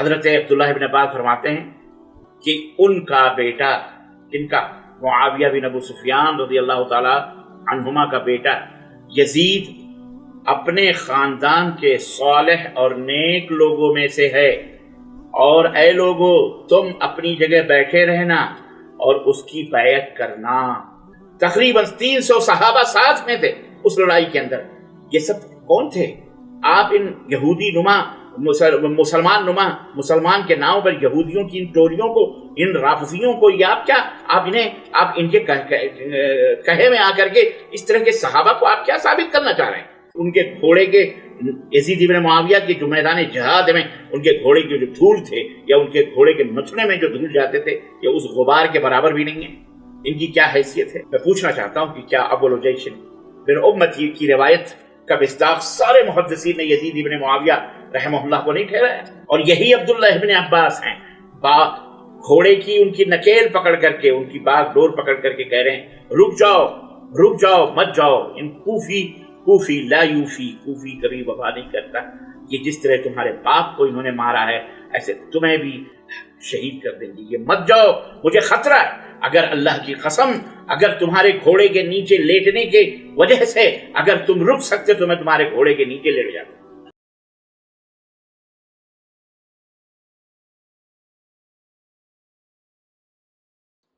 حضرت عبداللہ ابن عباس فرماتے ہیں کہ ان کا بیٹا، ان کا معاویہ بن ابو سفیان رضی اللہ تعالی عنہما کا بیٹا یزید اپنے خاندان کے صالح اور نیک لوگوں میں سے ہے، اور اے لوگو تم اپنی جگہ بیٹھے رہنا اور اس کی بیعت کرنا۔ تقریباً 300 صحابہ ساتھ میں تھے اس لڑائی کے اندر۔ یہ سب کون تھے؟ آپ ان یہودی نما مسلمان کے نام پر یہودیوں کی ان ٹولیوں کو، ان رافضیوں کو، یا آپ ان کے کہے میں آ کر کے اس طرح کے صحابہ کو آپ کیا ثابت کرنا چاہ رہے ہیں؟ ان کے گھوڑے کے، یزید ابن معاویہ کی جو میدان جہاد میں ان کے گھوڑے کے جو دھول تھے، یا ان کے گھوڑے کے متھنے میں جو دھول جاتے تھے، یہ اس غبار کے برابر بھی نہیں ہے۔ ان کی کیا حیثیت ہے؟ میں پوچھنا چاہتا ہوں کہ کیا ابو الجیش بن امتی کی روایت کا مصداق سارے محدثین نے یزید ابن معاویہ رحمہ اللہ کو نہیں ٹھہرایا؟ اور یہی عبداللہ ابن عباس ہیں، گھوڑے کی ان کی نکیل پکڑ کر کے، ان کی باغ ڈور پکڑ کر کے کہہ رہے ہیں رک جاؤ مت جاؤ، ان کوفی لا یوفی، کوفی کبھی وفا نہیں کرتا۔ یہ جس طرح تمہارے باپ کو انہوں نے مارا ہے، ایسے تمہیں بھی شہید کر دیں گے، یہ مت جاؤ، مجھے خطرہ ہے۔ اگر اللہ کی قسم، اگر تمہارے گھوڑے کے نیچے لیٹنے کے وجہ سے اگر تم رک سکتے تو میں تمہارے گھوڑے کے نیچے لیٹ جاتا۔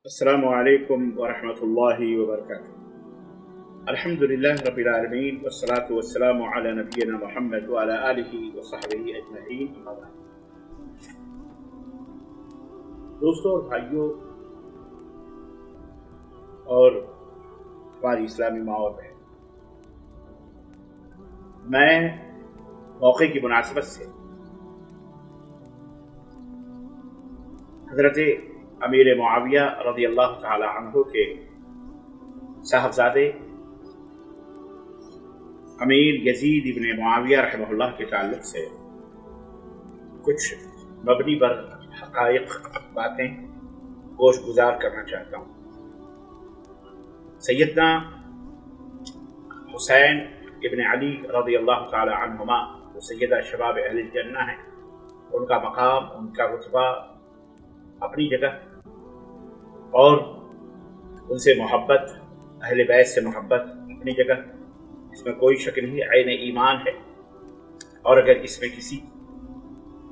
السلام علیکم ورحمۃ اللہ وبرکاتہ۔ الحمدللہ رب العالمین والصلاة والسلام علی نبینا محمد وعلی آلہ وصحبہ اجمعین۔ دوستوں اور بھائیوں اور ہماری اسلامی ماں اور بہن، میں موقع کی مناسبت سے حضرت امیر معاویہ رضی اللہ تعالی عنہ کے صاحبزادے امیر یزید ابن معاویہ رحمہ اللہ کے تعلق سے کچھ مبنی پر حقائق باتیں گوش گزار کرنا چاہتا ہوں۔ سیدنا حسین ابن علی رضی اللہ تعالی عنہما جو سیدہ شباب اہل الجنہ ہیں، ان کا مقام، ان کا رتبہ اپنی جگہ، اور ان سے محبت، اہل بیت سے محبت اپنی جگہ، اس میں کوئی شک نہیں، عین ایمان ہے۔ اور اگر اس میں کسی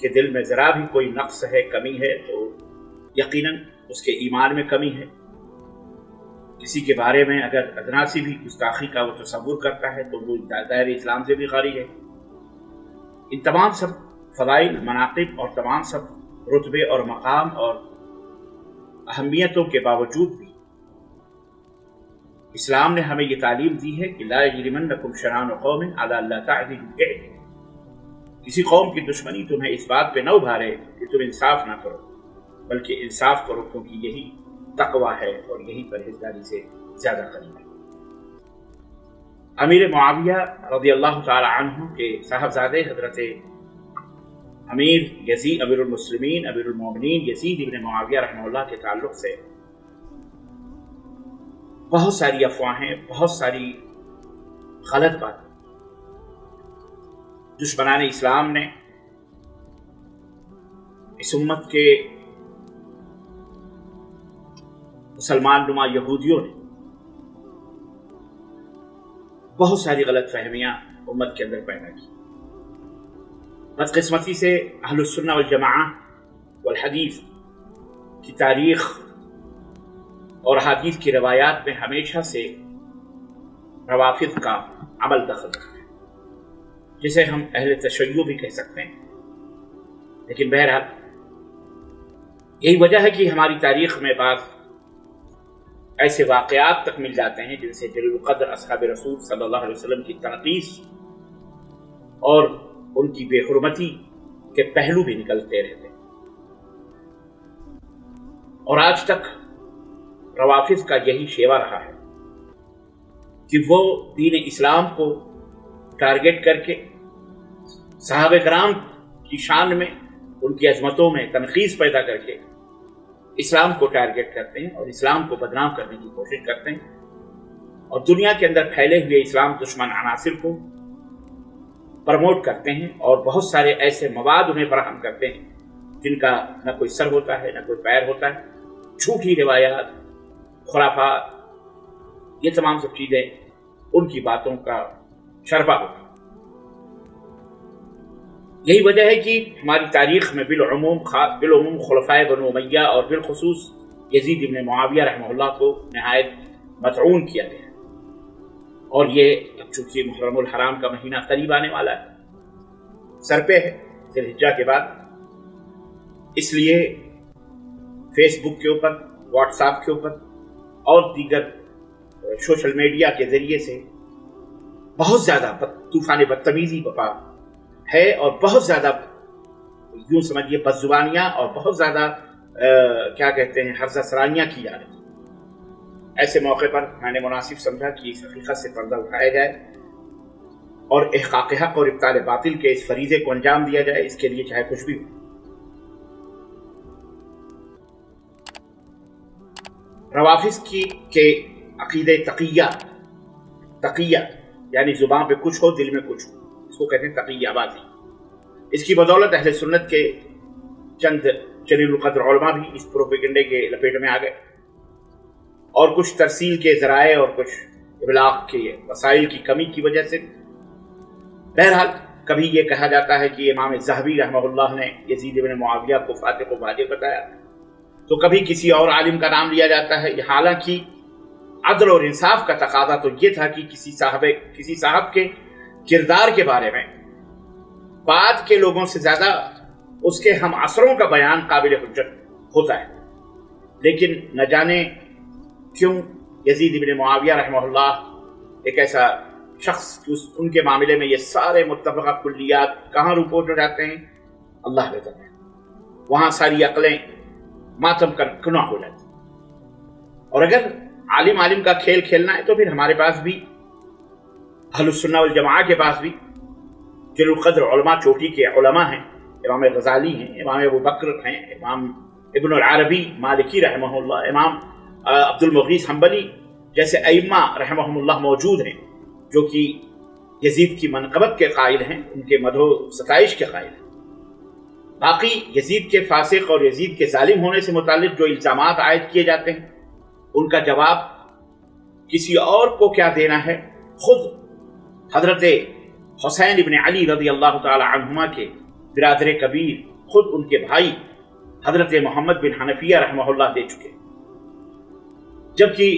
کے دل میں ذرا بھی کوئی نقص ہے، کمی ہے، تو یقیناً اس کے ایمان میں کمی ہے۔ کسی کے بارے میں اگر ادنا سی بھی گستاخی کا وہ تصور کرتا ہے تو وہ دائرۂ اسلام سے بھی خارج ہے۔ ان تمام سب فضائل، مناقب اور تمام سب رتبے اور مقام اور اہمیتوں کے باوجود بھی اسلام نے ہمیں یہ تعلیم دی ہے کہ لا یجرمنکم شنآن قوم علی الا تعدلوا اعدلوا، کسی قوم کی دشمنی تمہیں اس بات پہ نہ ابھارے کہ تم انصاف نہ کرو، بلکہ انصاف کرو، کیونکہ یہی تقویٰ ہے اور یہی پرہیزگاری سے زیادہ قریب ہے۔ امیر معاویہ رضی اللہ تعالی عنہ کے صاحبزادے حضرت امیر یزید، امیر المسلمین، امیر المومنین یزید ابن معاویہ رحمہ اللہ کے تعلق سے بہت ساری افواہیں، بہت ساری غلط باتیں دشمنان اسلام نے، اس امت کے مسلمان نما یہودیوں نے بہت ساری غلط فہمیاں امت کے اندر پیدا کی۔ بدقسمتی سے اہل السنہ والجماعہ والحدیث کی تاریخ اور حدیث کی روایات میں ہمیشہ سے روافض کا عمل دخل ہے، جسے ہم اہل تشیع بھی کہہ سکتے ہیں۔ لیکن بہرحال یہی وجہ ہے کہ ہماری تاریخ میں بعض ایسے واقعات تک مل جاتے ہیں جن سے جلیل القدر اصحاب رسول صلی اللہ علیہ وسلم کی تنقیص اور ان کی بے حرمتی کے پہلو بھی نکلتے رہتے ہیں۔ اور آج تک روافض کا یہی شیوا رہا ہے کہ وہ دین اسلام کو ٹارگٹ کر کے صحابہ کرام کی شان میں، ان کی عظمتوں میں تنقیص پیدا کر کے اسلام کو ٹارگٹ کرتے ہیں اور اسلام کو بدنام کرنے کی کوشش کرتے ہیں، اور دنیا کے اندر پھیلے ہوئے اسلام دشمن عناصر کو پروموٹ کرتے ہیں، اور بہت سارے ایسے مواد انہیں فراہم کرتے ہیں जिनका न कोई सर होता है न कोई पैर होता है, झूठी रिवायात, खुराफात, ये तमाम सब चीजें उनकी बातों का शरबा होता है। यही वजह है कि हमारी तारीख में बिलउमूम खुलफाए बनु उमय्या और बिलखुसूस यजीद इब्न मुआविया रहमहुल्लाह को नहायत मतऊन किया गया। और ये अब चूंकि मुहर्रमुल हराम का महीना करीब आने वाला है, सर पे है ज़िलहिज्जा के बाद, इसलिए फेसबुक के ऊपर, व्हाट्सएप के ऊपर और दीगर सोशल मीडिया के जरिए से बहुत ज़्यादा तूफान बदतमीजी बपा है और बहुत ज़्यादा यूं समझिए बदजुबानियाँ और बहुत ज़्यादा क्या कहते हैं हर्जा सरानियाँ की जा रही। ऐसे मौके पर मैंने मुनासिब समझा कि इस हकीकत से पर्दा उठाया जाए और इहक़ाक़ हक़ और इब्ताल बातिल के इस फरीज़े को अंजाम दिया जाए, इसके लिए चाहे कुछ भी हो। रवाफिज़ के अक़ीदे तक़िया यानी ज़ुबान पे कुछ हो दिल में कुछ हो, इसको कहते हैं तक़ियाबाज़ी। इसकी बदौलत अहले सुन्नत के चंद जलीलुल क़द्र उलमा भी इस प्रोपेगेंडे के लपेट में आ गए और कुछ तरसील के ज़राए और कुछ इबलाग़ के वसाइल की कमी की वजह से। बहरहाल कभी ये कहा जाता है कि इमाम ज़हबी रहमहुल्लाह ने यज़ीद इब्न मुआविया को फातिक़ व फाजिर बताया, तो कभी किसी और आलिम का नाम लिया जाता है। हालांकि अदल और इंसाफ का तकाज़ा तो ये था कि किसी साहब के किरदार के बारे में बाद के लोगों से ज़्यादा उसके हम असरों का बयान काबिल हुज्जत होता है। लेकिन न जाने क्यों यज़ीद इब्न मुआविया रहमहुल्लाह एक ऐसा शख्स, उनके मामले में ये सारे मुत्तफ़क़ा कुल्लियात कहाँ रिपोर्ट हो जाते हैं, अल्लाह बेहतर है। वहाँ सारी अक़लें मातम कर गुनाह हो जाती। और अगर आलिम का खेल खेलना है तो फिर हमारे पास भी अहलुस सुन्नह वल जमाअह के पास भी जलीलुल क़द्र उलमा चोटी के उलमा हैं। इमाम गज़ाली हैं, इमाम अबू बकर हैं, इमाम इब्नुल अरबी मालिकी रहमहुल्लाह, इमाम अब्दुल मुग़ीस हम्बली जैसे अइम्मा रहमहुल्लाह मौजूद हैं जो कि यज़ीद की मनक़बत के कायल हैं, उनके मदहो सताइश के कायल हैं। बाकी यज़ीद के फासिक और यज़ीद के जालिम होने से मुताल्लिक़ जो इल्ज़ामात आयद किए जाते हैं उनका जवाब किसी और को क्या देना है, खुद हज़रत हुसैन इब्न अली रज़ियल्लाहु ताला अन्हुमा के बिरादर कबीर, खुद उनके भाई हज़रत मोहम्मद बिन हनफिया रहमहुल्लाह दे चुके। जबकि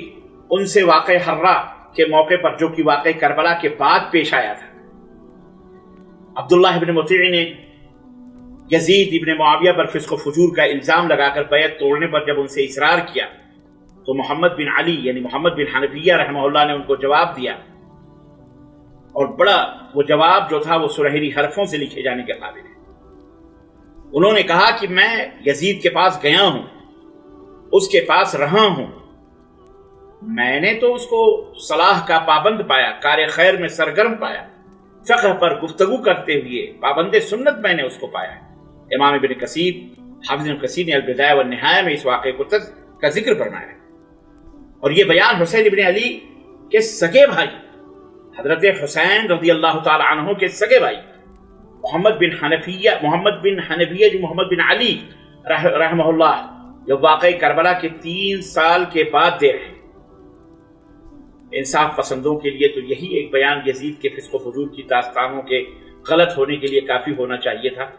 उनसे वाक़े हर्रा के मौके पर, जो कि वाक़े करबला के बाद पेश आया था, अब्दुल्लाह इब्न मुती ने यज़ीद इब्न मुआविया पर फिस्क़ व फुजूर का इल्ज़ाम लगाकर बैत तोड़ने पर जब उनसे इसरार किया तो मोहम्मद बिन अली यानी मोहम्मद बिन हनफिया रहमहुल्लाह ने उनको जवाब दिया। और बड़ा वो जवाब जो था वो सुनहरी हरफों से लिखे जाने के काबिल है। उन्होंने कहा कि मैं यज़ीद के पास गया हूं, उसके पास रहा हूं, मैंने तो उसको सलाह का पाबंद पाया, कार खैर में सरगर्म पाया, फ़िक़्ह पर गुफ्तगू करते हुए पाबंद सुन्नत मैंने उसको पाया। इमाम इब्न कसीर, हाफ़िज़ इब्न कसीर ने अल-बिदाया व निहाया में इस वाक़े का जिक्र फरमाया है। और ये बयान हुसैन इब्न अली के सगे भाई हज़रत हुसैन रज़ियल्लाहु ताला अन्हु के सगे भाई मोहम्मद बिन हनफिया जी मोहम्मद बिन अली रहमहुल्लाह जब वाक़े करबला के 3 साल के बाद दे रहे। इंसाफ पसंदों के लिए तो यही एक बयान यज़ीद के फिस्क़ व फुजूर की दास्तानों के गलत होने के लिए काफ़ी होना चाहिए था।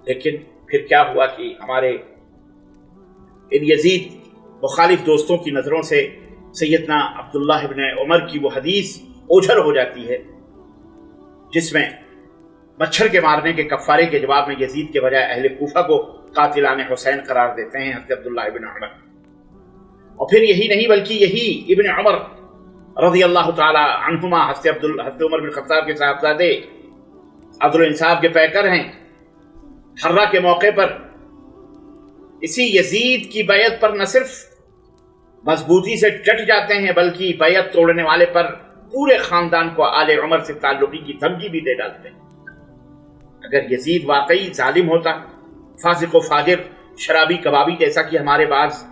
लेकिन फिर क्या हुआ कि हमारे इन यज़ीद मुखालिफ दोस्तों की नज़रों से सैयदना अब्दुल्लाह इब्न उमर की वो हदीस ओझल हो जाती है जिसमें मच्छर के मारने के कफ़ारे के जवाब में यज़ीद के बजाय अहले कूफा को कातिलान हुसैन करार देते हैं हज़रत अब्दुल्लाह इब्न उमर। और फिर यही नहीं बल्कि यही इब्न उमर रज़ियल्लाहु ताला अन्हुमा हज़रत उमर बिन ख़त्ताब के साहबजादे अदल इंसाफ के पैकर हैं। हर्रा के मौके पर इसी यज़ीद की बैत पर न सिर्फ मजबूती से डट जाते हैं बल्कि बैत तोड़ने वाले पर पूरे खानदान को आले उमर से ताल्लुकी की धमकी भी दे डालते हैं। अगर यज़ीद वाकई जालिम होता, फासिक व फाजिर, शराबी कबाबी, जैसा कि हमारे पास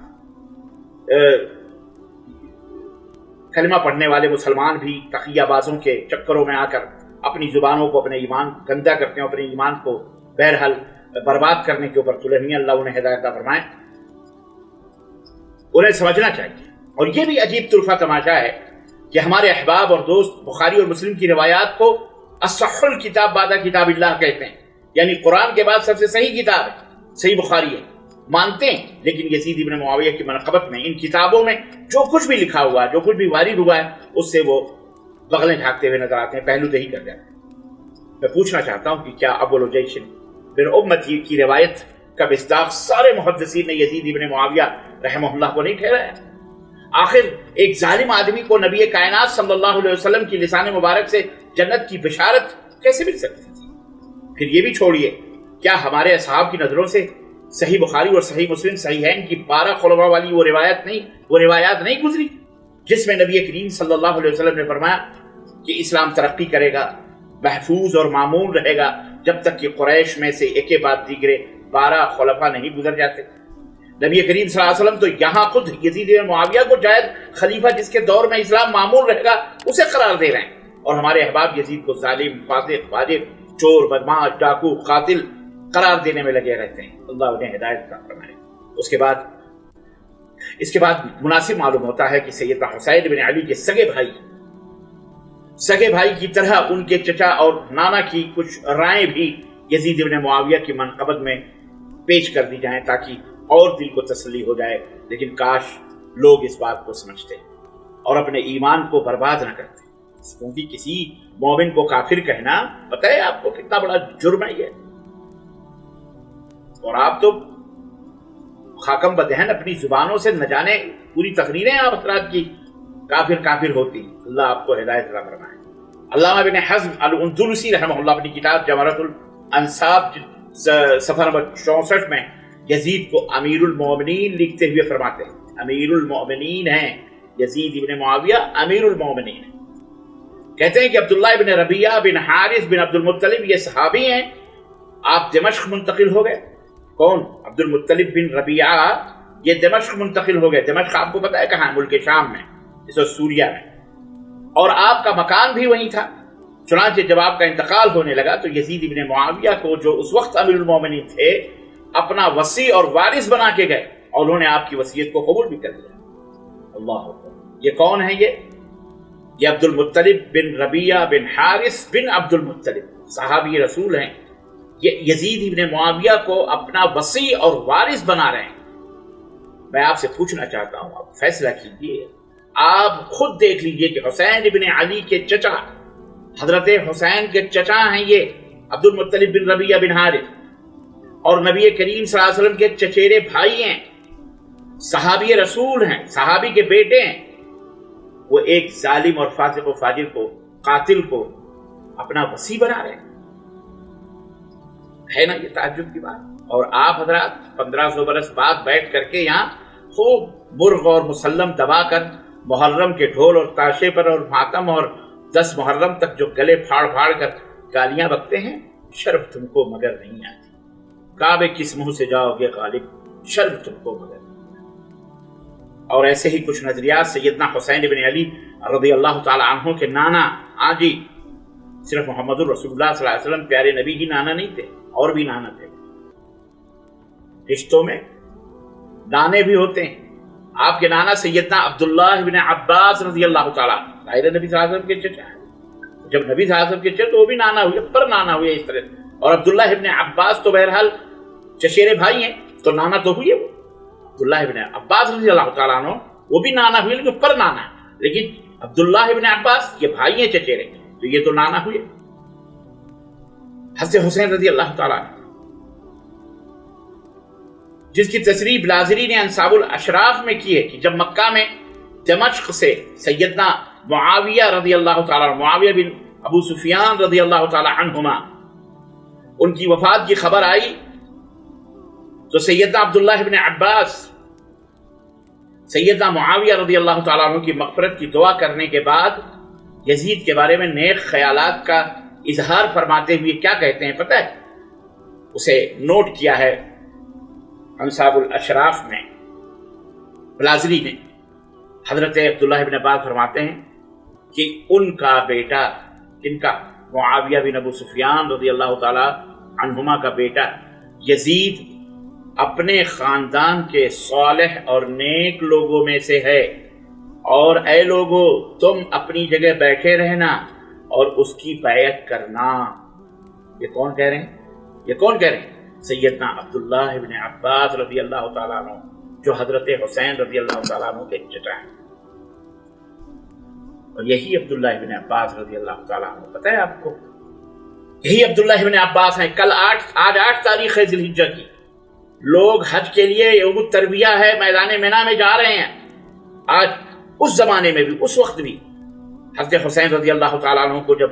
कलमा पढ़ने वाले मुसलमान भी तक़ियाबाज़ों के चक्करों में आकर अपनी ज़ुबानों को, अपने ईमान गंदा करते हैं, अपने ईमान को बहरहाल बर्बाद करने के ऊपर तुले हुए हैं। अल्लाह उन्हें हिदायत फरमाए। उन्हें समझना चाहिए। और ये भी अजीब तुरफा तमाशा है कि हमारे अहबाब और दोस्त बुखारी और मुस्लिम की रिवायात को असहुल किताब बादा किताबिल्लाह कहते हैं, यानी कुरान के बाद सबसे सही किताब है, सही बुखारी है, मानते हैं। लेकिन यजीद इब्न मुआविया की मनक़बत में इन किताबों में जो कुछ भी लिखा हुआ है, जो कुछ भी वारिद हुआ है, उससे वो बगलें झाँकते हुए नजर आते हैं, पहलू दही कर जाते हैं। मैं पूछना चाहता हूँ कि क्या अबुल जैश बिन उम्मती की रिवायत का मिस्दाक़ सारे मुहद्दिसीन ने यजीद इब्न मुआविया रहमहुल्लाह को नहीं ठहराया? आखिर एक जालिम आदमी को नबी कायनात सल्लल्लाहु अलैहि वसल्लम की लिसाने मुबारक से जन्नत की बिशारत कैसे मिल सकती थी? फिर ये भी छोड़िए, क्या हमारे असहाब की नजरों से सही बुखारी और सही मुस्लिम सहीहैन की 12 खुलफा वाली वो रिवायात नहीं गुजरी जिसमें नबी करीम सल्लल्लाहु अलैहि वसल्लम ने फरमाया कि इस्लाम तरक्की करेगा, महफूज और मामून रहेगा जब तक कि कुरैश में से एक बाद दीगरे 12 खुलफा नहीं गुजर जाते। नबी करीम सल्लल्लाहु अलैहि वसल्लम तो यहाँ खुद यजीद इब्न मुआविया को जायद खलीफा जिसके दौर में इस्लाम मामूल रहेगा उसे करार दे रहे हैं, और हमारे अहबाब यजीद को जालिम, फासिक, वाजिब, चोर, बदमाश, डाकू, कातिल करार देने में लगे रहते हैं। अल्लाह उन्हें हिदायत का फरमाए। इसके बाद मुनासिब मालूम होता है कि सैयदना हुसैन बिन अली के सगे भाई की तरह उनके चचा और नाना की कुछ रायें भी यजीद इब्न मुआविया की मनक़बत में पेश कर दी जाएं ताकि और दिल को तसल्ली हो जाए। लेकिन काश लोग इस बात को समझते और अपने ईमान को बर्बाद न करते, क्योंकि किसी मोमिन को काफिर कहना पता है आपको कितना बड़ा जुर्म है ये। और आप तो खाकम बदहन अपनी जुबानों से न जाने पूरी तकरीरें आप हज़रात की काफिर होती। अल्लाह आपको हिदायत अता फरमाए। अल्लामा इब्न हज़्म अल-अंदलुसी रहमहुल्लाह अपनी किताब जमरतुल अंसाब सफ़ा नंबर 64 में यजीद को अमीरुल मोमिनीन लिखते हुए फरमाते हैं, अमीरुल मोमिनीन हैं यजीद इब्न मुआविया, अमीरुल मोमिनीन। कहते हैं कि अब्दुल्लाह इब्न रबिया बिन हारिस बिन अब्दुल मुत्तलिब ये सहाबी हैं, आप दमिश्क मुंतकिल हो गए। कौन? अब्दुल मुत्तलिब बिन रबिया ये दमिश्क मुंतकिल हो गए। दमिश्क आपको पता है कहाँ? मुल्क शाम में, इस वक्त सूरिया में, और आपका मकान भी वहीं था। चुनांचे जब आपका इंतकाल होने लगा तो यजीद इब्न मुआविया को जो उस वक्त अमीरुल मोमिनीन थे अपना वसी और वारिस बना के गए और उन्होंने आपकी वसीयत को कबूल भी कर लिया। अल्लाह, ये कौन है? ये अब्दुल मुत्तलिब बिन रबिया बिन हारिस बिन अब्दुल मुत्तलिब सहाबी रसूल हैं। ये यजीद इब्न मुआविया को अपना वसी और वारिस बना रहे हैं। मैं आपसे पूछना चाहता हूं, आप फैसला कीजिए, आप खुद देख लीजिए कि हुसैन इब्न अली के चचा, हजरत हुसैन के चचा हैं ये अब्दुल मुत्तलिब बिन रबिया बिन हारिस, और नबी करीम सल्लल्लाहु अलैहि वसल्लम के चचेरे भाई हैं, सहाबी रसूल हैं, सहाबी के बेटे हैं। वो एक जालिम और फासिक और फाजिर को, कातिल को अपना वसी बना रहे हैं। है ना ये ताज्जुब की बात? और आप हजरात 1500 बरस बाद बैठ करके यहाँ खूब मुर्ग और मुसल्लम दबाकर मुहर्रम के ढोल और ताशे पर और मातम और 10 मुहर्रम तक जो गले फाड़ फाड़ कर गालियां बकते हैं, शर्म तुमको मगर नहीं आती। काबे किस मुंह से जाओगे गालिब, शर्म तुमको मगर। और ऐसे ही कुछ नजरियात सैयदना हुसैन इब्न अली रज़ियल्लाहु ताला अन्हु के नाना आजी, सिर्फ मोहम्मदुर रसूलुल्लाह सल्लल्लाहु अलैहि वसल्लम प्यारे नबी ही नाना नहीं थे, और भी नाना थे। रिश्तों में नाने भी होते हैं। आपके नाना सैयदना अब्दुल्लाह इब्न अब्बास रज़ियल्लाहु ताला नबी सल्लल्लाहु अलैहि वसल्लम के चचा हैं। जब नबी सल्लल्लाहु अलैहि वसल्लम के चचा तो वो भी नाना हुए, पर नाना हुए इस तरह। और अब्दुल्लाह इब्न अब्बास तो बहरहाल चचेरे भाई हैं, तो नाना तो हुए वो। अब्दुल्लाह इब्न अब्बास रज़ियल्लाहु ताला अन्हु वो भी नाना हुए, लेकिन पर नाना। लेकिन अब्दुल्लाह इब्न अब्बास ये भाई हैं चचेरे, तो ये तो नाना हुए। हज़रत हुसैन रज़ियल्लाहु ताला जिसकी तसरीह लाज़री ने अंसाबुल अशराफ में की है कि जब मक्का में दमिश्क से सैयदना मुआविया रज़ियल्लाहु ताला, मुआविया बिन अबू सुफियान रज़ियल्लाहु ताला अन्हुमा, उनकी वफात की खबर आई तो सैयदना अब्दुल्लाह इब्न अब्बास सैयदना मुआविया रज़ियल्लाहु ताला अन्हु की मग़फ़िरत की दुआ करने के बाद यजीद के बारे में नेक ख्यालात का इजहार फरमाते हुए क्या कहते हैं पता है? उसे नोट किया है अंसाबुल अशराफ में लाज़री ने। हजरत अब्दुल्लाह इब्न अब्बास फरमाते हैं कि उनका बेटा, इनका मुआविया बिन अबू सुफियान रज़ियल्लाहु ताला अन्हुमा का बेटा یزید اپنے خاندان کے صالح اور نیک لوگوں میں سے ہے، اور اے لوگو تم اپنی جگہ بیٹھے رہنا اور اس کی بیعت کرنا۔ یہ کون کہہ رہے ہیں؟ یہ کون کہہ رہے ہیں؟ سیدنا عبداللہ ابن عباس رضی اللہ تعالیٰ عنہ، جو حضرت حسین رضی اللہ تعالیٰ عنہ کے چچا ہیں۔ اور یہی عبداللہ ابن عباس رضی اللہ تعالیٰ عنہ، پتہ ہے آپ کو، یہی عبداللہ ابن عباس ہیں۔ آج 8 تاریخ ہے ذی الحجہ کی، لوگ حج کے لیے یوم الترویہ ہے میدان مینا میں جا رہے ہیں۔ آج اس زمانے میں بھی، اس وقت بھی حضرت حسین رضی اللہ تعالیٰ عنہ کو جب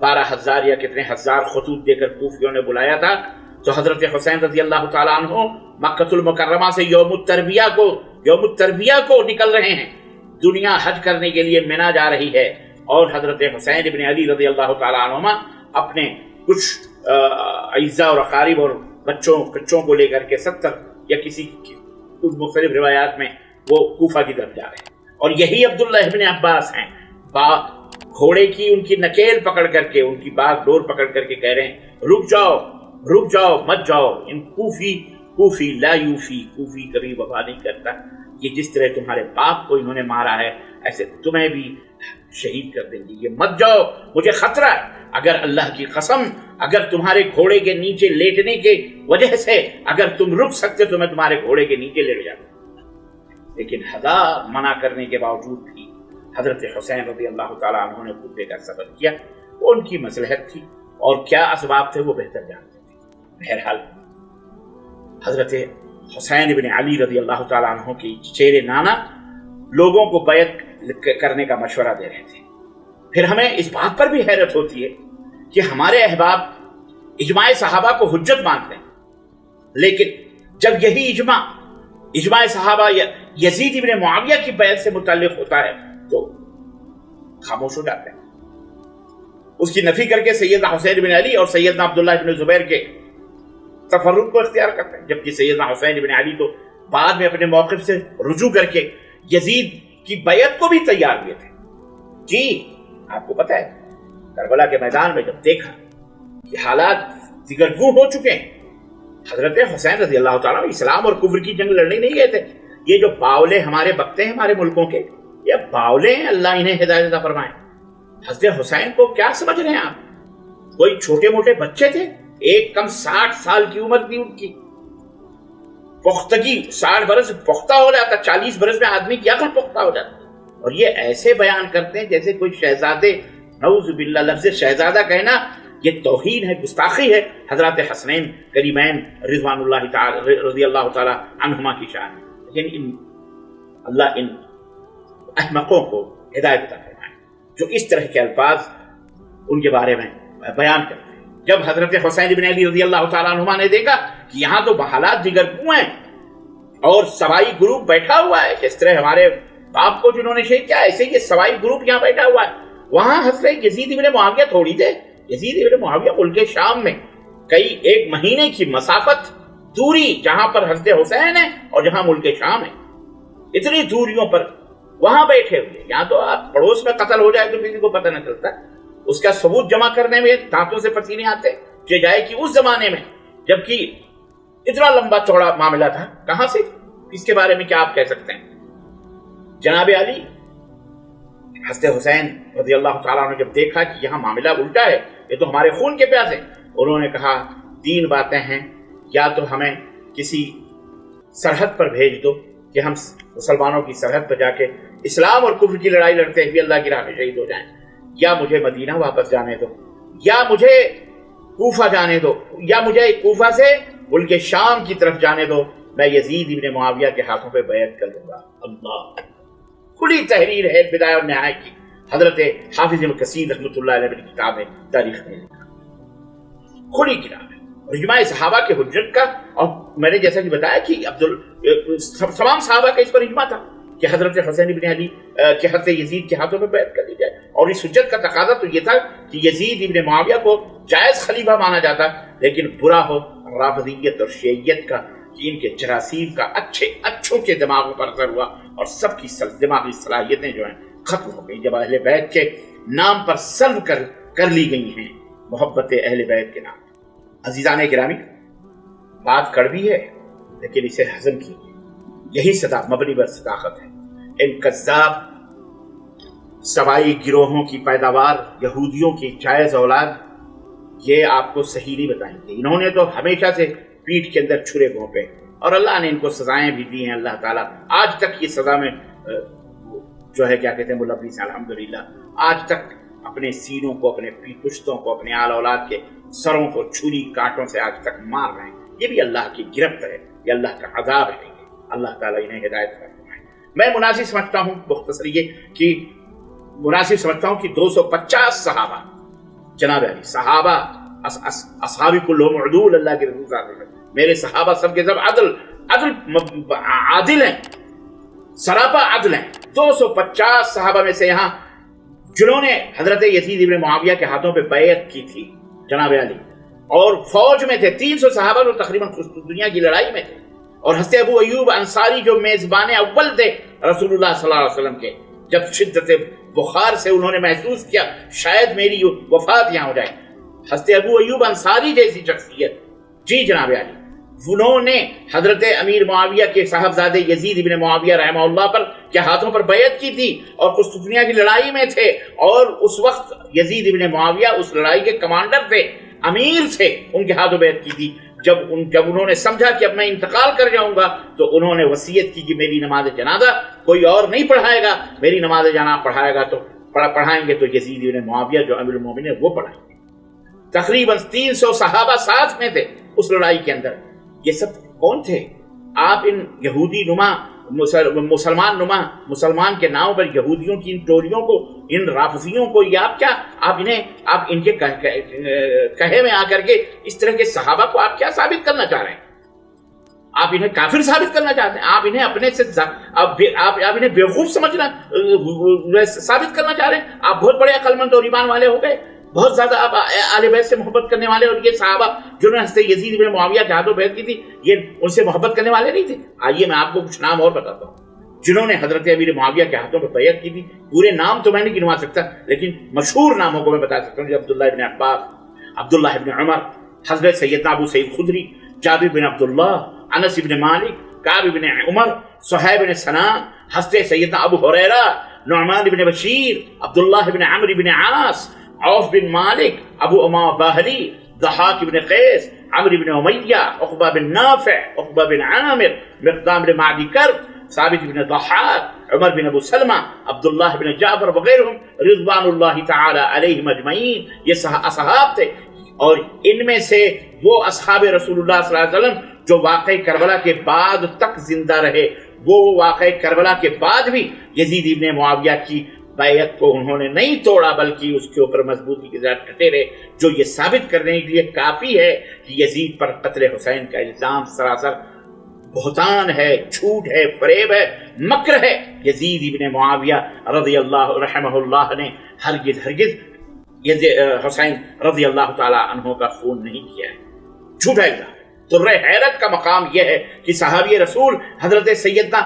12,000 یا کتنے ہزار خطوط دے کر کوفیوں نے بلایا تھا، تو حضرت حسین رضی اللہ تعالیٰ عنہ مکہ المکرمہ سے یوم الترویہ کو نکل رہے ہیں۔ دنیا حج کرنے کے لیے مینا جا رہی ہے، اور حضرت حسین ابن علی رضی اللہ تعالیٰ عنہما اپنے کچھ اعزاء اور اقارب اور بچوں کو لے کر کے 70 یا کسی مختلف روایات میں وہ کوفہ کی طرف جا رہے ہیں۔ اور یہی عبداللہ ابن عباس ہیں، گھوڑے کی ان کی نکیل پکڑ کر کے، ان کی باغ ڈور پکڑ کر کے کہہ رہے ہیں رک جاؤ مت جاؤ، ان کوفی لا یوفی، کوفی کبھی وفا نہیں کرتا۔ یہ جس طرح تمہارے باپ کو انہوں نے مارا ہے، ایسے تمہیں بھی شہید کر دیں گے، یہ مت جاؤ، مجھے خطرہ ہے۔ اگر اللہ کی قسم، اگر تمہارے گھوڑے کے نیچے لیٹنے کے وجہ سے اگر تم رک سکتے تو میں تمہارے گھوڑے کے نیچے لیٹ جاتا۔ لیکن ہزار منع کرنے کے باوجود بھی حضرت حسین رضی اللہ تعالیٰ عنہ نے خطبے کا صبر کیا۔ وہ ان کی مصلحت تھی، اور کیا اسباب تھے وہ بہتر جانتے تھے۔ بہرحال حضرت حسین بن علی رضی اللہ تعالیٰ عنہ کے چچیرے نانا لوگوں کو بیعت کرنے کا مشورہ دے رہے تھے۔ پھر ہمیں اس بات پر بھی حیرت ہوتی ہے کہ ہمارے احباب اجماع صحابہ کو حجت مانتے ہیں، لیکن جب یہی اجماع صحابہ یزید ابن معاویہ کی بیعت سے متعلق ہوتا ہے تو خاموش ہو جاتے ہیں، اس کی نفی کر کے سیدنا حسین بن علی اور سیدنا عبداللہ بن زبیر کے تفرد کو اختیار کرتے ہیں، جبکہ سیدنا حسین بن علی تو بعد میں اپنے موقف سے رجوع کر کے یزید کی بیعت کو بھی تیار ہوئے تھے۔ جی آپ کو پتہ ہے، کربلا کے میدان میں جب دیکھا کہ حالات دیگرگوں ہو چکے ہیں، حضرت حسین رضی اللہ تعالیٰ اسلام اور کفر کی جنگ لڑنے نہیں گئے تھے۔ یہ جو باولے ہمارے بکتے ہیں ہمارے ملکوں کے، یہ باولے ہیں، اللہ انہیں ہدایت عطا فرمائے۔ حضرت حسین کو کیا سمجھ رہے ہیں آپ؟ کوئی چھوٹے موٹے بچے تھے؟ ایک کم 60 سال کی عمر تھی ان کی، پختگی 60 برس پختہ ہو جاتا، 40 برس میں آدمی کی عقل پختہ ہو جاتا، اور یہ ایسے بیان کرتے ہیں جیسے کوئی شہزادے، نعوذ باللہ، لفظ شہزادہ کہنا یہ توہین ہے، گستاخی ہے حضرات حسنین کریمین رضوان اللہ تعالی رضی اللہ تعالی عنہما کی شان۔ لیکن اللہ ان احمقوں کو ہدایت عطا فرمائے جو اس طرح کے الفاظ ان کے بارے میں بیان کرتے ہیں۔ جب حضرت حسین بن علی رضی اللہ تعالیٰ عنہما نے دیکھا کہ یہاں تو حالات دیگرگوں ہیں اور سوائی گروپ بیٹھا ہوا ہے، جس طرح ہمارے باپ کو جنہوں نے شہید کیا ایسے یہ سوائی گروپ یہاں بیٹھا ہوا ہے، وہاں حضرت یزید ابن معاویہ تھوڑی تھے۔ یزید ابن معاویہ ملک شام میں ایک مہینے کی مسافت دوری جہاں پر حضرت حسین ہے اور جہاں ملک شام ہے، اتنی دوریوں پر وہاں بیٹھے ہوئے، یہاں تو آپ پڑوس میں قتل ہو جائے تو کسی کو پتہ نہ چلتا، اس کا ثبوت جمع کرنے میں دانتوں سے پسینے آتے کہ جائے کہ اس زمانے میں جبکہ اتنا لمبا چوڑا معاملہ تھا، کہاں سے اس کے بارے میں کیا آپ کہہ سکتے ہیں؟ جناب علی حضرت حسین رضی اللہ تعالیٰ نے جب دیکھا کہ یہاں معاملہ الٹا ہے، یہ تو ہمارے خون کے پیاسے، انہوں نے کہا 3 باتیں ہیں، یا تو ہمیں کسی سرحد پر بھیج دو کہ ہم مسلمانوں کی سرحد پر جا کے اسلام اور کفر کی لڑائی لڑتے ہوئے اللہ کی راہ میں شہید ہو جائیں، یا مجھے مدینہ واپس جانے دو، یا مجھے کوفہ جانے دو، یا مجھے کوفہ سے ملک شام کی طرف جانے دو، میں یزید ابن معاویہ کے ہاتھوں پہ بیعت کر لوں گا۔ اللہ، کھلی تحریر ہے بدایہ اور نہایہ کی، حضرت حافظ ابن کثیر رحمۃ اللہ علیہ کی کتاب ہے تاریخ میں لکھا، کھلی کتاب ہے اجماع صحابہ کے حجت کا۔ اور میں نے جیسا کہ بتایا کہ تمام صحابہ کا اس پر اجماع تھا کہ حضرت حسین بن علی کہ حضرت یزید کے ہاتھوں میں بیعت کر لی جائے، اور اس حجت کا تقاضا تو یہ تھا کہ یزید ابن معاویہ کو جائز خلیفہ مانا جاتا، لیکن برا ہو رافضیت اور شیعیت کا کہ ان کے جراثیم کا اچھوں کے دماغوں پر اثر ہوا، اور سب کی دماغی صلاحیتیں جو ہیں ختم ہو گئی جب اہل بیت کے نام پر سلب کر لی گئی ہیں محبت اہل بیت کے نام۔ عزیزان گرامی، बात कड़वी है लेकिन इसे हजम कीजिए, यही सदा मबनी बर सदाकत है। इन कज़्ज़ाब सवाई गिरोहों की पैदावार, यहूदियों की जायज औलाद, ये आपको सही नहीं बताएंगे। इन्होंने तो हमेशा से पीठ के अंदर छुरे घोंपे और अल्लाह ने इनको सजाएं भी दी हैं। अल्लाह ताला आज तक ये सजा में जो है क्या कहते हैं मुलव्विस, अल्हम्दुलिल्लाह आज तक अपने सीनों को, अपने पुश्तों को, अपने आल औलाद के सरों को छुरी कांटों से आज तक मार रहे हैं। ये भी अल्लाह की गिरफ्त है, ये अल्लाह का अज़ाब है। अल्लाह ताला इन्हें हिदायत फरमाए। मैं मुनासिब समझता हूँ, मुख्तसर ये कि मुनासिब समझता हूँ कि 250 सहाबा, जनाब अली सहाबा असहाबी कुल्लुहुम उदूल, अल्लाह के रसूल सल्लल्लाहु अलैहि वसल्लम, मेरे सहाबा सबके सब आदिल हैं, सरापा आदिल हैं। 250 सहाबा में से यहाँ जिन्होंने हजरत यजीद इब्न मुआविया के हाथों पे बैअत की थी जनाब अली, और फौज में थे 300 सहाबा जो तकरीबन दुनिया की लड़ाई में थे, और हज़रत अबू अय्यूब अंसारी जो मेजबान अव्वल थे रसूलुल्लाह सल्लल्लाहु अलैहि वसल्लम के, जब शिद्दत बुखार से उन्होंने महसूस किया शायद मेरी वफात यहाँ हो जाए, हज़रत अबू अय्यूब अंसारी जैसी शख्सियत, जी जनाब अली, उन्होंने हजरत अमीर मुआविया के साहबजादे यजीद इब्न मुआविया रहमहुल्लाह पर के हाथों पर बैअत की थी, और कुस्तुनिया की लड़ाई में थे, और उस वक्त यजीद इब्न मुआविया उस लड़ाई के कमांडर थे, अमीर थे, उनके हाथों बैअत की थी। जब उन्होंने समझा कि अब मैं इंतकाल कर जाऊंगा तो उन्होंने वसीयत की कि मेरी नमाज जनाजा कोई और नहीं पढ़ाएगा, मेरी नमाज जनाजा पढ़ाएगा तो पढ़ाएंगे तो यजीद इब्न मुआविया जो अमीरुल मोमिनीन वो पढ़ाएंगे। तकरीबन 300 सहाबा साथ में थे उस लड़ाई के अंदर। ये सब कौन थे? आप इन यहूदी नुमा मुसलमान के नाम पर यहूदियों की इन टोलियों को, इन राफजियों को, या आप इनके कहे में आकर के इस तरह के सहाबा को आप क्या साबित करना चाह रहे हैं? आप इन्हें काफिर साबित करना चाहते हैं? आप इन्हें अपने से आप इन्हें बेवकूफ समझना साबित करना चाह रहे हैं? आप बहुत बड़े अक्लमंद और ईमान वाले हो गए, बहुत ज्यादा आप आले बैत से मोहब्बत करने वाले, और ये सहाबा जिन्होंने हज़रत यजीद इब्न मुआविया के हाथों बैत की थी ये उनसे मोहब्बत करने वाले नहीं थे। आइए मैं आपको कुछ नाम और बताता हूँ जिन्होंने हज़रत अमीर मुआविया के हाथों पर बैत की थी। पूरे नाम तो मैं नहीं गिनवा सकता लेकिन मशहूर नामों को मैं बता सकता हूँ। अब्दुल्लाह इब्न अब्बास, अब्दुल्लाह इब्न उमर, हज़रत सैयदना अबू सईद खुदरी, जाबिर बिन अब्दुल्लाह, अनस इब्न मालिक, काब इब्न उमर, सुहैब इब्न सनान, हज़रत सैयदना अबू हुरैरा, नुअमान इब्न बशीर, अब्दुल्लाह इब्न अम्र इब्न आस, औफ बिन मालिक, अबू उमामा बाहली, दहाक इब्न कैस, अम्र इब्न उमैया, उक़बा बिन नाफ़िअ, उक़बा बिन आमिर, मिक़दाम बिन मादी कर्ब, साबित इब्न दहाक, उमर बिन अबू सलमा, अब्दुल्लाह बिन जाफर वग़ैरहुम रिज़वानुल्लाहि तआला अलैहिम अजमईन। ये असहाब थे, और इनमें से वो असहाब रसूलुल्लाह सल्लल्लाहु अलैहि वसल्लम जो वाक़ई करबला के बाद तक जिंदा रहे, वो वाक़ई करबला के बाद भी यजीद इब्न मुआविया की बैयत को उन्होंने नहीं तोड़ा बल्कि उसके ऊपर मजबूती के साथ डटे रहे, जो ये साबित करने के लिए काफी है कि यजीद पर कत्ल हुसैन का इल्जाम सरासर बुहतान है, झूठ है, फरेब है, मक्र है। यजीद इब्न मुआविया रज़ियल्लाहु रहमहुल्लाह ने हरगिज हुसैन रज़ियल्लाहु ताला अन्हु का खून नहीं किया है, झूठा इल्जाम। तुर्रे हैरत का मकाम यह है कि सहाबी रसूल हजरत सैयदना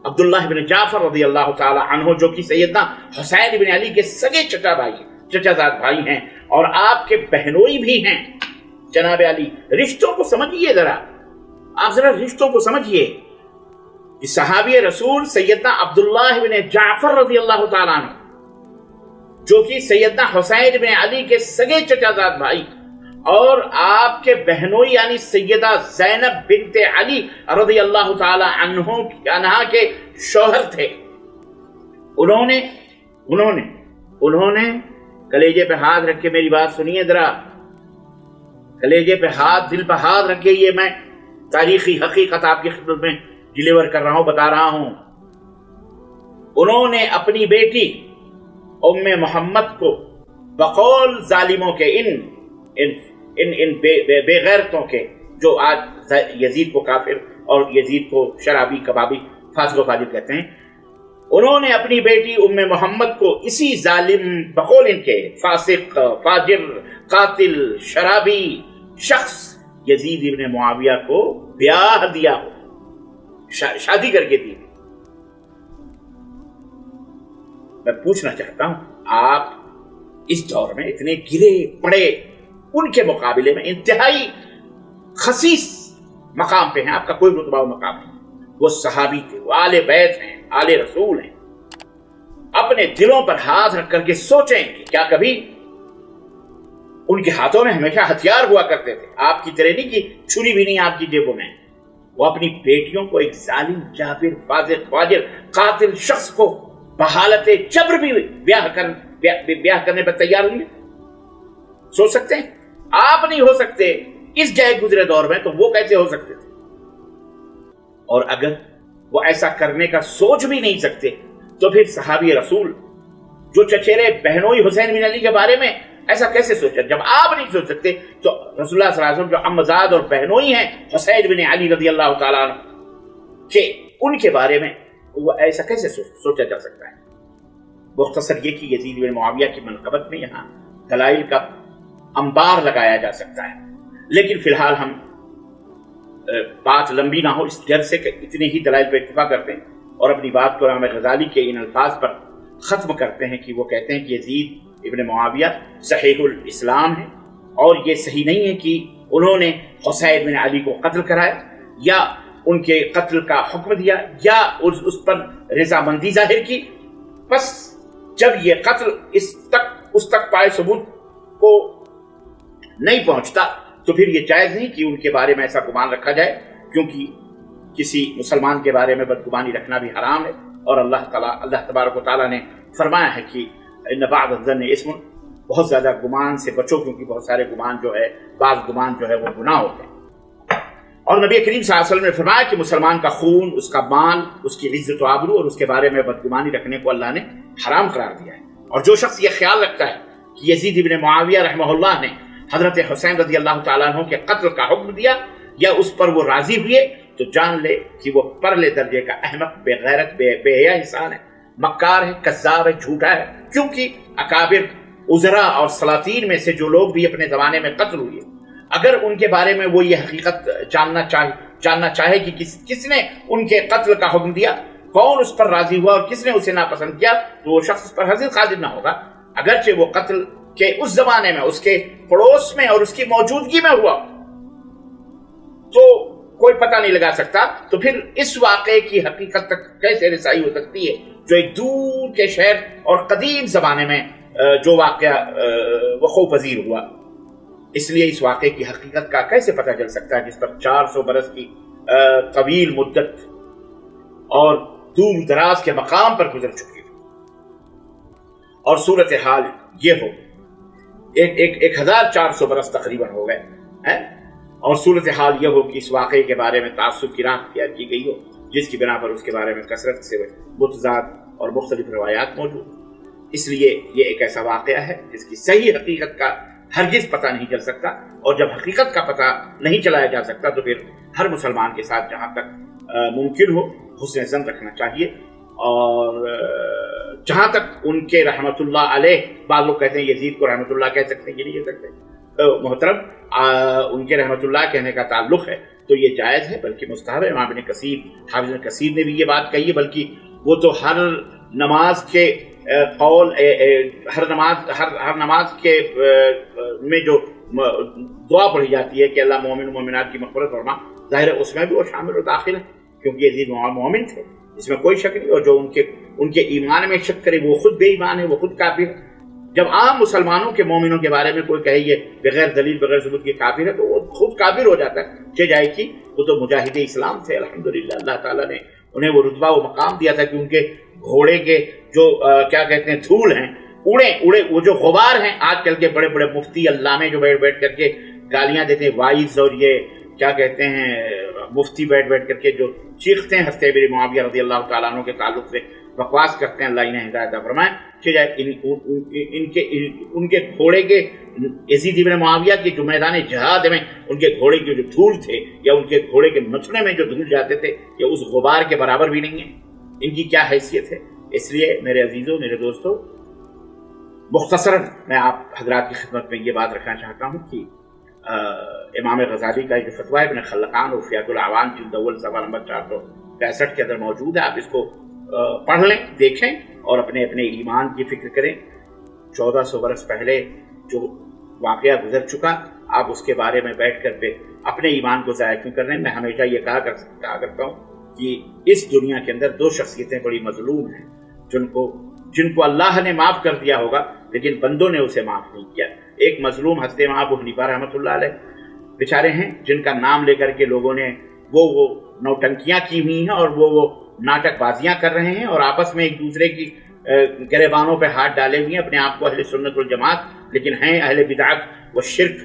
अब्दुल्लाह इब्न जाफर रज़ियल्लाहु ताला अन्हु, जो कि सैयदना हुसैन इब्न अली के सगे चचाजाद भाई हैं और आपके बहनोई भी हैं। जनाब अली, रिश्तों को समझिए जरा, आप जरा रिश्तों को समझिए। सहाबी रसूल सैयदना अब्दुल्लाह इब्न जाफर रज़ियल्लाहु ताला अन्हु, जो कि सैयदना हुसैन इब्न अली के सगे चचाजाद भाई, और आपके बहनोई यानी सैयदा ज़ैनब बिन्त अली रज़ियल्लाहु ताला अन्हा के शौहर थे। उन्होंने कलेजे पे हाथ रख के मेरी बात सुनिए जरा, कलेजे पे हाथ, दिल पे हाथ रख के ये मैं तारीखी हकीकत आपकी खिदमत में डिलीवर कर रहा हूं, बता रहा हूं। उन्होंने अपनी बेटी उम्मे मोहम्मद को बकौल जालिमों के इन बेगैरतों के, जो आज यजीद को काफिर और यजीद को शराबी कबाबी फासिक फाजिल कहते हैं, उन्होंने अपनी बेटी उम्मे मोहम्मद को इसी जालिम बकौल इनके फासिक फाजिर कातिल शराबी शख्स यजीद इब्न मुआविया को ब्याह दिया हो, शादी करके दी। मैं पूछना चाहता हूं, आप इस दौर में इतने गिरे पड़े उनके मुकाबले में इंतहाई खसीस मकाम पे हैं, आपका कोई रुतबा व मकाम नहीं। वो सहाबी थे, वो आले बैत हैं, आले रसूल हैं। अपने दिलों पर हाथ रख करके सोचें कि क्या कभी उनके हाथों में हमेशा हथियार हुआ करते थे, आपकी तरह नहीं कि छुरी भी नहीं आपकी जेबों में। वो अपनी बेटियों को एक जालिम, जाबिर, फाजिर, कातिल शख्स को बहालत जबर भी ब्याह करने पर तैयार होंगे। सोच सकते हैं? आप नहीं हो सकते इस गए गुजरे दौर में, तो वो कैसे हो सकते थे? और अगर वो ऐसा करने का सोच भी नहीं सकते तो फिर सहाबी रसूल जो चचेरे बहनोई हुसैन बिन अली के बारे में ऐसा कैसे सोचा? जब आप नहीं सोच सकते तो रसूलुल्लाह सल्लल्लाहु अलैहि वसल्लम जो अम्मजाद और बहनोई हैं हुसैन बिन अली रज़ियल्लाहु ताला अन्हु के, उनके बारे में वो ऐसा कैसे सोचा जा सकता है? मुख्तसर ये कि यजीद बिन मुआविया की मनक़बत में यहाँ दलाइल का अंबार लगाया जा सकता है, लेकिन फिलहाल हम बात लंबी ना हो इस डर से इतने ही दलाइल पर इत्तिफा करते हैं और अपनी बात को इमाम गज़ाली के इन अल्फाज पर ख़त्म करते हैं कि वो कहते हैं कि यजीद इब्न मुआविया सहीहुल इस्लाम है और ये सही नहीं है कि उन्होंने हुसैन बिन अली को कत्ल कराया या उनके कत्ल का हुक्म दिया या उस पर रजामंदी जाहिर की। बस जब ये कत्ल उस तक पाए सबूत को नहीं पहुंचता तो फिर ये जायज़ नहीं कि उनके बारे में ऐसा गुमान रखा जाए, क्योंकि किसी मुसलमान के बारे में बदगुमानी रखना भी हराम है। और अल्लाह तबारक व तआला ने फरमाया है कि इन्न बअद ज़न्नि इस्मुन, बहुत ज़्यादा गुमान से बचो, क्योंकि बहुत सारे गुमान जो है, बाज़ गुमान जो है वो गुनाह होते हैं। और नबी करीम सल्लल्लाहु अलैहि वसल्लम ने फरमाया कि मुसलमान का खून, उसका माल, उसकी इज्जत व आबरू और उसके बारे में बदगुमानी रखने को अल्लाह ने हराम करार दिया है। और जो शख्स ये ख्याल रखता है कि यजीद इब्न मुआविया रहमहुल्लाह ने हजरत हुसैन रज़ियल्लाहु ताला अन्हु के कत्ल का हुक्म दिया या उस पर वो राजी हुए, तो जान ले कि वो परले दर्जे का अहमक, बेगैरत, बेहया इंसान है, मक्कार है, कज़्ज़ाब है, झूठा है। क्योंकि अकाबिर, उज़रा और सलातीन में से जो लोग भी अपने ज़माने में कत्ल हुए, अगर उनके बारे में वो ये हकीकत जानना चाहे कि किसने उनके कत्ल का हुक्म दिया, कौन उस पर राजी हुआ और किसने उसे नापसंद किया, तो वो शख्स उस पर हर्गिज़ कादिर ना होगा, अगरचे वो कत्ल के उस जमाने में, उसके पड़ोस में और उसकी मौजूदगी में हुआ, तो कोई पता नहीं लगा सकता। तो फिर इस वाक़े की हकीकत तक कैसे रसाई हो सकती है जो एक दूर के शहर और कदीम ज़माने में जो वाक़या वक़ूअ पज़ीर हुआ। इसलिए इस वाक़े की हकीकत का कैसे पता चल सकता है जिस पर 400 बरस की तवील मुद्दत और दूर दराज के मकाम पर गुजर चुकी है। और सूरत हाल ये हो, 1400 बरस तकरीबन हो गए हैं, और सूरत हाल यह हो कि इस वाक़े के बारे में तासुब की राह इख्तियार की गई हो, जिसकी बिना पर उसके बारे में कसरत से मुतज़ाद और मुख्तलिफ रवायात मौजूद। इसलिए ये एक ऐसा वाक़या है जिसकी सही हकीकत का हरगिज़ पता नहीं चल सकता, और जब हकीकत का पता नहीं चलाया जा सकता तो फिर हर मुसलमान के साथ जहाँ तक मुमकिन हो हुस्न ज़न रखना चाहिए। और जहाँ तक उनके रहमतुल्लाह अलैह, बाद लोग कहते हैं यजीद को रहमतुल्लाह कह सकते हैं, ये नहीं कह सकते मोहतरम, उनके रहमतुल्लाह कहने का ताल्लुक़ है तो ये जायज़ है, बल्कि मुस्तहब है। इमाम इब्न कसीर, हाफिज़ इब्न कसीर ने भी ये बात कही है, बल्कि वो तो हर नमाज के कौल, हर नमाज के में जो दुआ पढ़ी जाती है कि अल्लाह मोमिन मोमिनात की मग़फ़िरत फरमा, ज़ाहिर है उसमें भी वो शामिल और दाखिल है, क्योंकि यजीद मोमिन थे, इसमें कोई शक नहीं। और जो उनके ईमान में शक करे वो खुद बेईमान है, वो खुद काफिर है। जब आम मुसलमानों के मोमिनों के बारे में कोई कहे ये बगैर दलील बगैर सबूत के काफिर है, तो वो खुद काफिर हो जाता है। चे जाए कि वो तो मुजाहिद इस्लाम थे, अल्हम्दुलिल्लाह अल्लाह ताला ने उन्हें वो रुतबा व मकाम दिया था कि उनके घोड़े के जो क्या कहते हैं धूल हैं, उड़े वो जो गुबार हैं, आजकल के बड़े बड़े मुफ्ती अल्लामे जो बैठ करके गालियां देते हैं, वाइज और ये क्या कहते हैं मुफ्ती बैठ करके जो चीखते हैं हज़रत इब्न मुआविया रज़ियल्लाहु ताला अन्हु के ताल्लुक से बकवास करते हैं, अल्लाह इन्हें हिदायत फरमाए। उनके घोड़े के, यजीद इब्न मुआविया के जो मैदान जिहाद में उनके घोड़े के जो धूल थे या उनके घोड़े के नथुने में जो धूल जाते थे, ये उस गुबार के बराबर भी नहीं है। इनकी क्या हैसियत है। इसलिए मेरे अजीज़ों, मेरे दोस्तों, मुख्तसरन मैं आप हजरात की खिदमत में ये बात रखना चाहता हूँ कि इमाम गज़ाली का जो फतवा है इब्न खल्लकान और फ़ियातुल अवान जिल्द अव्वल सफ़ा नंबर 465 के अंदर मौजूद है, आप इसको पढ़ लें, देखें और अपने अपने ईमान की फिक्र करें। 1400 बरस पहले जो वाक़या गुजर चुका, आप उसके बारे में बैठ कर के अपने ईमान को ज़ाया क्यों कर रहे हैं। मैं हमेशा ये कहा करता हूँ कि इस दुनिया के अंदर दो शख्सियतें बड़ी मजलूम हैं, जिनको अल्लाह ने माफ़ कर दिया होगा लेकिन बंदों ने उसे माफ़ नहीं किया। एक मजलूम हज़रत इमाम अबू हनीफा रहमतुल्लाह अलैह बेचारे हैं, जिनका नाम लेकर के लोगों ने वो नौटंकियाँ की हुई हैं और वो नाटकबाजियाँ कर रहे हैं और आपस में एक दूसरे की गिरेबानों पे हाथ डाले हुए हैं, अपने आप को अहले सुन्नत वल जमात, लेकिन हैं अहले बिदअत व शिर्क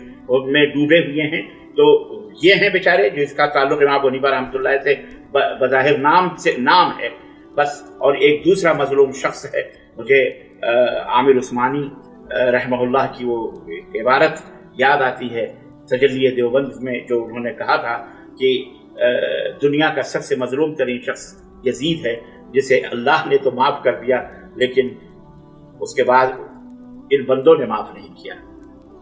में डूबे हुए हैं। तो ये हैं बेचारे जो इसका ताल्लुक़ इमाम अबू हनीफा रहमतुल्लाह से बज़ाहिर नाम है बस। और एक दूसरा मजलूम शख्स है, मुझे आमिर उस्मानी रहमहुल्लाह की वो इबारत याद आती है तजल्ली देवबंद में, जो उन्होंने कहा था कि दुनिया का सबसे मजलूम तरीन शख्स यजीद है, जिसे अल्लाह ने तो माफ़ कर दिया लेकिन उसके बाद इन बंदों ने माफ़ नहीं किया।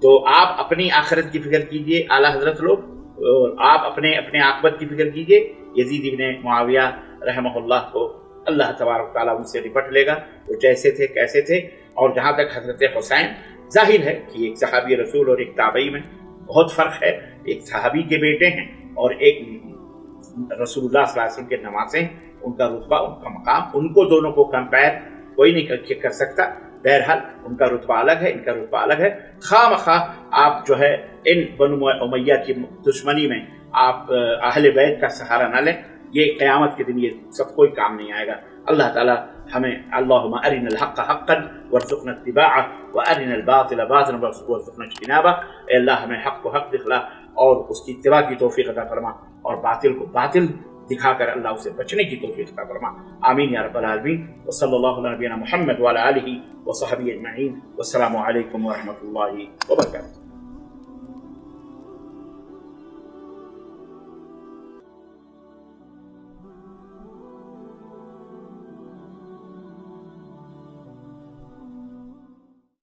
तो आप अपनी आखिरत की फिक्र कीजिए आला हजरत लोग, और आप अपने आक़िबत की फिक्र कीजिए। यजीद इब्ने मुआविया रहमहुल्लाह को अल्लाह तबारक तआला उनसे निपट लेगा, वो जैसे थे कैसे थे। और जहाँ तक हजरत हुसैन, जाहिर है कि एक सहाबी रसूल और एक ताबई में बहुत फ़र्क है। एक सहाबी के बेटे हैं और एक रसूलुल्लाह सल्लल्लाहु अलैहि वसल्लम के नवासे हैं। उनका रुतबा, उनका मकाम, उनको दोनों को कंपेयर कोई नहीं कर सकता। बहरहाल उनका रुतबा अलग है, इनका रुतबा अलग है। खामखा आप जो है इन बनु उमय्या की दुश्मनी में आप अहले बैत का सहारा न लें, ये क़यामत के दिन ये सब कोई काम नहीं आएगा। अल्लाह ताला हमें अल्लाहुम्मा अरिनल हक़्क़ हक़्क़न वरज़ुक़ना इत्तिबाअह व अरिनल बातिल बातिलन वरज़ुक़ना इज्तिनाबह। ऐ अल्लाह हमें हक़ को हक़ दिखला और उसकी इत्तिबा की तौफ़ीक़ अता फरमा, और बातिल को बातिल दिखाकर अल्लाह उसे बचने की तौफ़ीक़ अता फरमा। आमीन या रब्बल आलमीन। व सल्लल्लाहु अला नबिय्यिना मुहम्मद व अला आलिहि व सहबिहि अजमईन। वस्सलामु अलैकुम व रहमतुल्लाहि व बरकातुहू।